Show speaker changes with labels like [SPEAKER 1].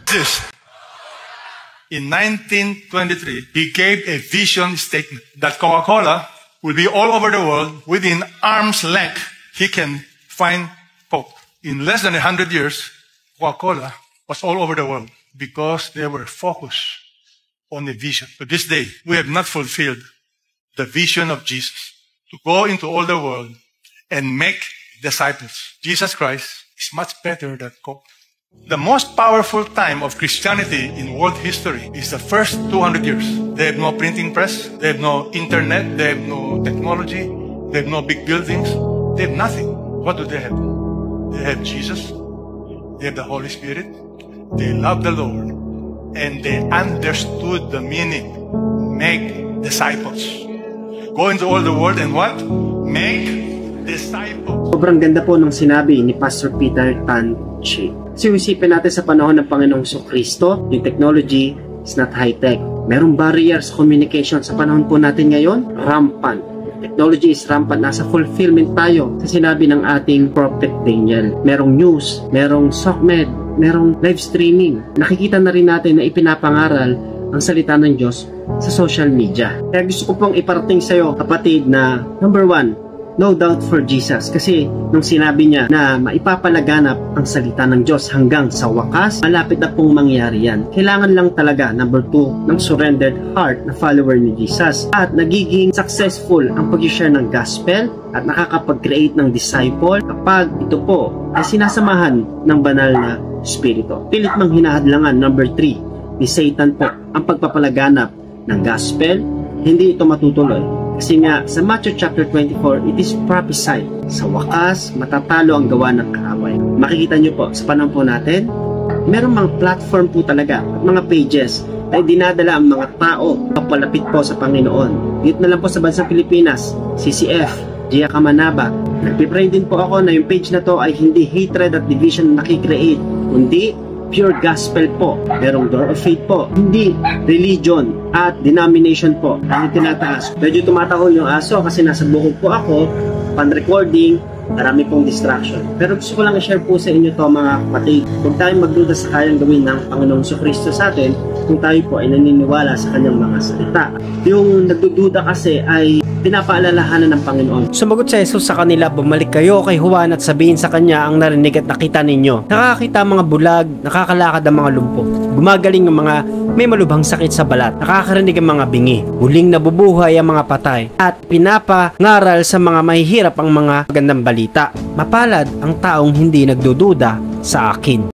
[SPEAKER 1] This. In 1923, he gave a vision statement that Coca-Cola will be all over the world. Within arm's length, he can find Coke. In less than 100 years, Coca-Cola was all over the world because they were focused on the vision. To this day, we have not fulfilled the vision of Jesus to go into all the world and make disciples. Jesus Christ is much better than Coke. The most powerful time of Christianity in world history is the first 200 years. They have no printing press, they have no internet, they have no technology, they have no big buildings, they have nothing. What do they have? They have Jesus, they have the Holy Spirit, they love the Lord, and they understood the meaning. Make disciples. Go into all the world and what? Make disciples.
[SPEAKER 2] Sobrang ganda po nung sinabi ni Pastor Peter Tan Chi. So isipin natin sa panahon ng Panginoong Kristo, yung technology is not high-tech. Merong barriers sa communication sa panahon po natin ngayon, rampant. Technology is rampant. Nasa fulfillment tayo sa sinabi ng ating Prophet Daniel. Merong news, merong SOCMED, merong live streaming. Nakikita na rin natin na ipinapangaral ang salita ng Diyos sa social media. Kaya gusto ko pong iparating sa iyo, kapatid, na number 1, no doubt for Jesus. Kasi nung sinabi niya na maipapalaganap ang salita ng Diyos hanggang sa wakas, malapit na pong mangyari yan. Kailangan lang talaga, number 2, ng surrendered heart na follower ni Jesus. At nagiging successful ang pag-share ng gospel at nakakapag-create ng disciple kapag ito po ay sinasamahan ng banal na spirito. Pilit mang hinahadlangan, number 3, ni Satan po ang pagpapalaganap ng gospel. Hindi ito matutuloy. Kasi nga, sa Matthew chapter 24, it is prophesied. Sa wakas, matatalo ang gawa ng kaaway. Makikita nyo po, sa panahon po natin, merong mga platform po talaga, at mga pages, na dinadala ang mga tao papalapit po sa Panginoon. Dito na lang po sa bansang Pilipinas, CCF, Gia Kamanaba. Nagpipray din po ako na yung page na to ay hindi hatred at division na nakikreate, kundi pure gospel po. Merong door of faith po. Hindi religion at denomination po ang tinataas. Medyo tumatahol yung aso kasi nasa bukod po ako, pan-recording, marami pong distraction. Pero gusto ko lang i-share po sa inyo to, mga kapatid. Kung tayo magduda sa kayang gawin ng Panginoong Kristo sa atin, kung tayo po ay naniniwala sa kanyang mga salita. Yung nagdududa kasi ay pinapaalalahanan ng Panginoon.
[SPEAKER 3] Sumagot si Jesus sa kanila, bumalik kayo kay Juan at sabihin sa kanya ang narinig at nakita ninyo. Nakakita ang mga bulag, nakakalakad ang mga lumpo. Gumagaling ang mga may malubhang sakit sa balat. Nakakarinig ang mga bingi. Muling nabubuhay ang mga patay. At pinapangaral sa mga mahihirap ang mga magandang balita. Mapalad ang taong hindi nagdududa sa akin.